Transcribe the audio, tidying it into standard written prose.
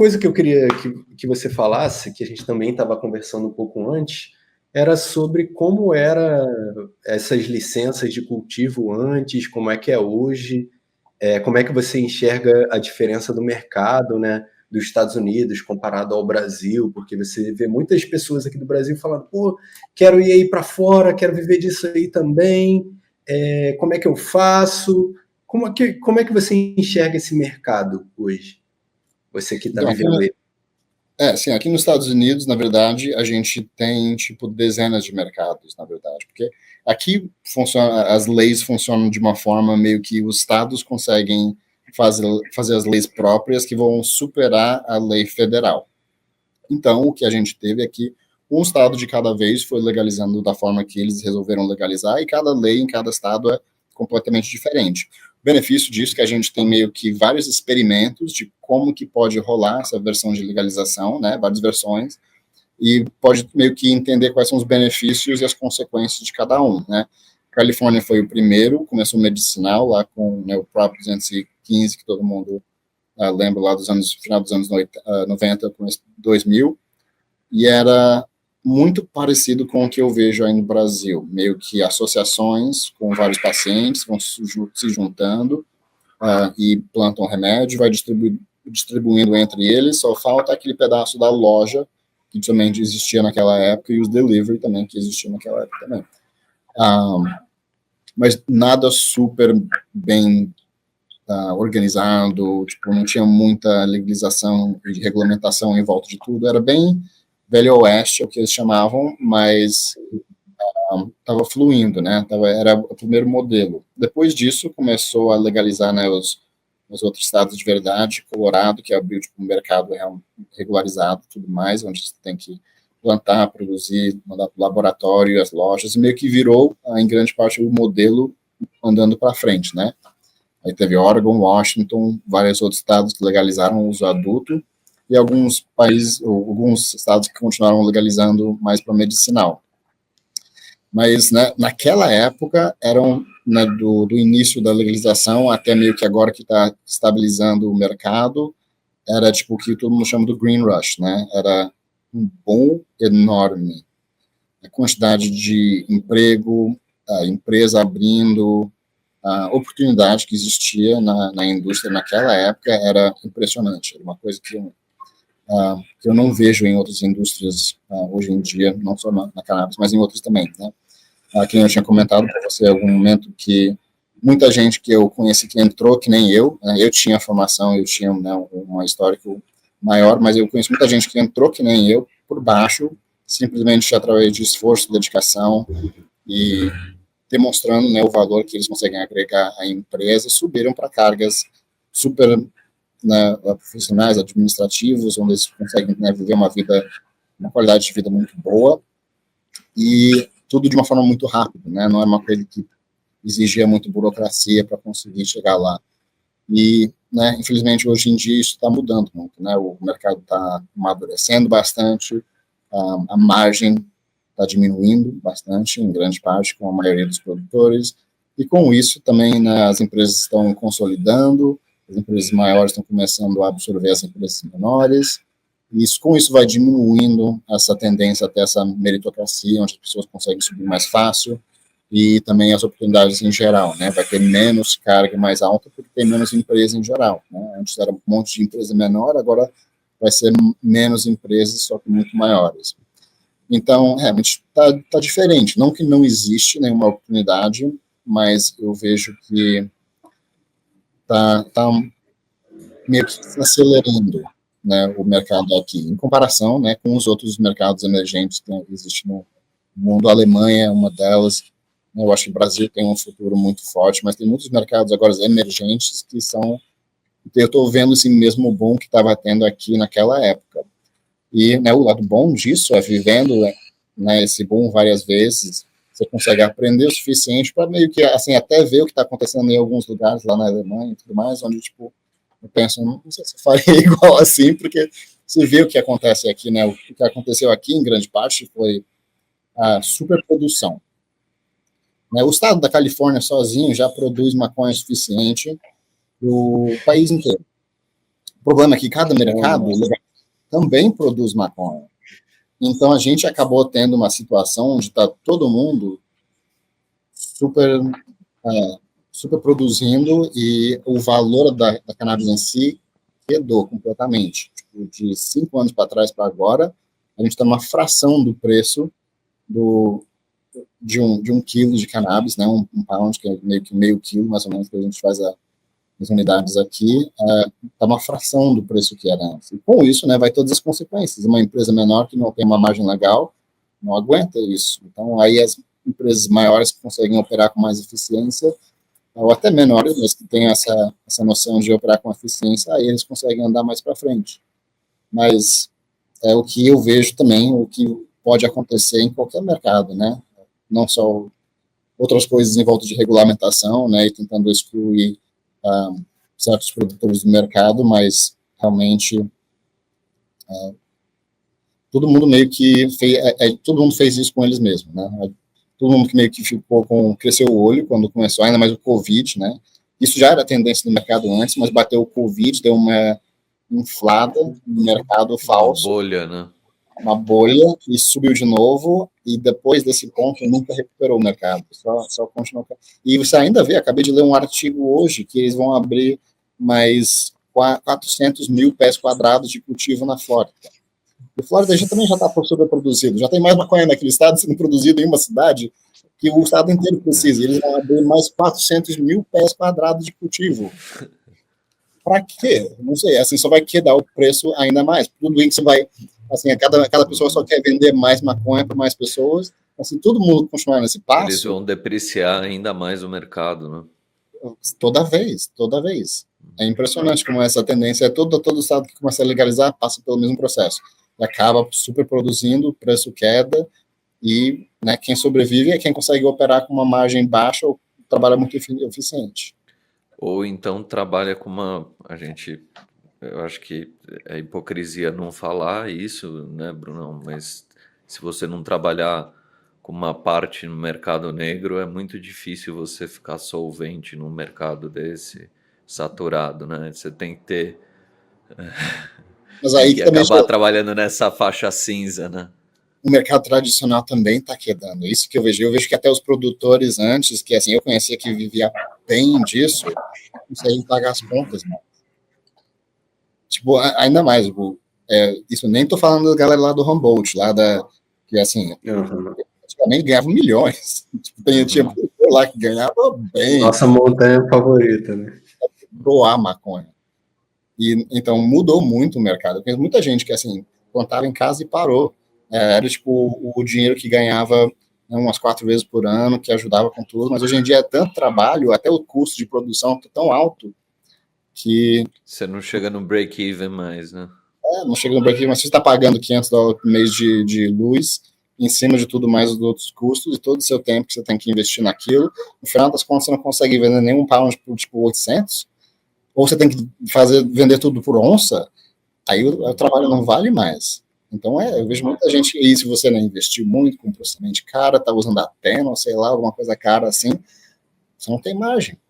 coisa que eu queria que você falasse, que a gente também estava conversando um pouco antes, era sobre como era essas licenças de cultivo antes, como é que é hoje, como é que você enxerga a diferença do mercado, né, dos Estados Unidos comparado ao Brasil, porque você vê muitas pessoas aqui do Brasil falando, pô, quero ir aí para fora, quero viver disso aí também, como é que eu faço? Como é que você enxerga esse mercado hoje? Você que está Então, aqui, vivendo ele. sim, aqui nos Estados Unidos, na verdade, a gente tem, tipo, dezenas de mercados, na verdade, porque aqui funciona, as leis funcionam de uma forma meio que os estados conseguem fazer as leis próprias que vão superar a lei federal. Então, o que a gente teve é que um estado de cada vez foi legalizando da forma que eles resolveram legalizar, e cada lei em cada estado é completamente diferente. O benefício disso é que a gente tem meio que vários experimentos de como que pode rolar essa versão de legalização, né, várias versões, e pode meio que entender quais são os benefícios e as consequências de cada um, né. Califórnia foi o primeiro, começou medicinal lá com, né, o Prop 215, que todo mundo lembra lá dos anos, final dos anos 90, começo 2000, e era muito parecido com o que eu vejo aí no Brasil, meio que associações com vários pacientes vão se juntando e plantam remédio, vai distribuindo entre eles, só falta aquele pedaço da loja que também existia naquela época, e os delivery também, que existia naquela época também. Mas nada super bem organizado, tipo, não tinha muita legalização e regulamentação em volta de tudo, era bem velho oeste, é o que eles chamavam, mas estava fluindo, né? Era o primeiro modelo. Depois disso, começou a legalizar, né, os outros estados de verdade, Colorado, que abriu tipo, um mercado regularizado e tudo mais, onde você tem que plantar, produzir, mandar para o laboratório, as lojas, e meio que virou, em grande parte, o modelo andando para frente, né? Aí teve Oregon, Washington, vários outros estados que legalizaram o uso adulto, e alguns países, alguns estados que continuaram legalizando mais para medicinal. Mas, né, naquela época, eram, né, do início da legalização até meio que agora que está estabilizando o mercado, era tipo o que todo mundo chama do Green Rush, né? Era um boom enorme. A quantidade de emprego, a empresa abrindo, a oportunidade que existia na indústria naquela época era impressionante. Era uma coisa que eu não vejo em outras indústrias hoje em dia, não só na cannabis, mas em outras também, né? Que eu tinha comentado para você em algum momento que muita gente que eu conheci que entrou, que nem eu, né, eu tinha formação, eu tinha, né, uma história maior, mas eu conheço muita gente que entrou que nem eu, por baixo, simplesmente através de esforço, dedicação e demonstrando, né, o valor que eles conseguem agregar à empresa, subiram para cargas super, né, profissionais, administrativos, onde eles conseguem, né, viver uma qualidade de vida muito boa, e tudo de uma forma muito rápida, né? Não era uma coisa que exigia muito burocracia para conseguir chegar lá. E, né, infelizmente, hoje em dia isso está mudando muito, né? O mercado está amadurecendo bastante, a margem está diminuindo bastante, em grande parte, com a maioria dos produtores, e com isso também, né, as empresas estão consolidando, as empresas maiores estão começando a absorver as empresas menores, e com isso vai diminuindo essa tendência até essa meritocracia, onde as pessoas conseguem subir mais fácil, e também as oportunidades em geral, né? Vai ter menos carga mais alta porque tem menos empresa em geral, né? Antes era um monte de empresa menor, agora vai ser menos empresas, só que muito maiores. Então, realmente tá diferente. Não que não existe nenhuma oportunidade, mas eu vejo que tá meio que acelerando, né, o mercado aqui, em comparação, né, com os outros mercados emergentes que existem no mundo. A Alemanha é uma delas. Eu acho que o Brasil tem um futuro muito forte, mas tem muitos mercados agora emergentes que são... Eu estou vendo esse mesmo boom que estava tendo aqui naquela época. E, né, o lado bom disso é vivendo, né, esse boom várias vezes, você consegue aprender o suficiente para meio que, assim, até ver o que está acontecendo em alguns lugares lá na Alemanha e tudo mais, onde, tipo, eu penso, não sei se eu faria igual assim, porque você vê o que acontece aqui, né, o que aconteceu aqui, em grande parte, foi a superprodução. Né, o estado da Califórnia sozinho já produz maconha suficiente para o país inteiro. O problema é que cada mercado também produz maconha. Então, a gente acabou tendo uma situação onde está todo mundo super, super produzindo e o valor da cannabis em si quedou completamente. Tipo, de 5 anos para trás para agora, a gente está numa fração do preço de um quilo de cannabis, né, um pound, que é meio que meio quilo, mais ou menos, que a gente faz as unidades aqui, está uma fração do preço que era antes. E com isso, né, vai todas as consequências. Uma empresa menor que não tem uma margem legal não aguenta isso. Então, aí as empresas maiores que conseguem operar com mais eficiência, ou até menores, mas que têm essa noção de operar com eficiência, aí eles conseguem andar mais para frente. Mas é o que eu vejo também, o que pode acontecer em qualquer mercado, né? Não só outras coisas em volta de regulamentação, né, e tentando excluir certos produtores do mercado, mas realmente todo mundo meio que todo mundo fez isso com eles mesmos, né? Todo mundo que meio que cresceu o olho quando começou, ainda mais o Covid, né? Isso já era tendência do mercado antes, mas bateu o Covid, deu uma inflada no mercado falso. Uma bolha, né? Uma bolha, e subiu de novo, e depois desse ponto nunca recuperou o mercado, só continuou. E você ainda vê, acabei de ler um artigo hoje, que eles vão abrir mais 400 mil pés quadrados de cultivo na Flórida. E Flórida também já está sobreproduzido, já tem mais maconha naquele estado sendo produzido em uma cidade que o estado inteiro precisa, e eles vão abrir mais 400 mil pés quadrados de cultivo. Para quê? Não sei, assim, só vai quedar o preço ainda mais. Tudo bem que você vai, assim, cada pessoa só quer vender mais maconha para mais pessoas, assim, todo mundo continuar nesse passo. Eles vão depreciar ainda mais o mercado, né? Toda vez. É impressionante como essa tendência é todo estado que começa a legalizar passa pelo mesmo processo. E acaba super produzindo, o preço queda, e, né, quem sobrevive é quem consegue operar com uma margem baixa ou trabalha muito eficiente. Ou então trabalha com eu acho que é hipocrisia não falar isso, né, Brunão? Mas se você não trabalhar com uma parte no mercado negro, é muito difícil você ficar solvente num mercado desse, saturado, né? Você tem que ter... Mas aí tem que acabar trabalhando nessa faixa cinza, né? O mercado tradicional também está quedando. Isso que eu vejo. Eu vejo que até os produtores antes, que assim, eu conhecia que vivia bem disso, não conseguem pagar as contas, né? Tipo, ainda mais, isso nem tô falando da galera lá do Humboldt, que assim, praticamente ganhava milhões. Tipo, tinha produtor lá que ganhava bem. Nossa montanha favorita, né? Doar maconha. E então mudou muito o mercado. Eu conheço muita gente que assim, plantava em casa e parou. Era tipo o dinheiro que ganhava, né, umas 4 vezes por ano, que ajudava com tudo, mas hoje em dia é tanto trabalho, até o custo de produção tá tão alto, que... Você não chega no break-even mais, né? Não chega no break-even, mas você está pagando $500 por mês de luz, em cima de tudo mais os outros custos, e todo o seu tempo que você tem que investir naquilo. No final das contas, você não consegue vender nenhum pound por, tipo, 800, ou você tem que vender tudo por onça, aí o trabalho não vale mais. Então, eu vejo muita gente, e se você não investiu muito com processamento cara, tá usando a Tena, ou sei lá, alguma coisa cara assim, você não tem margem.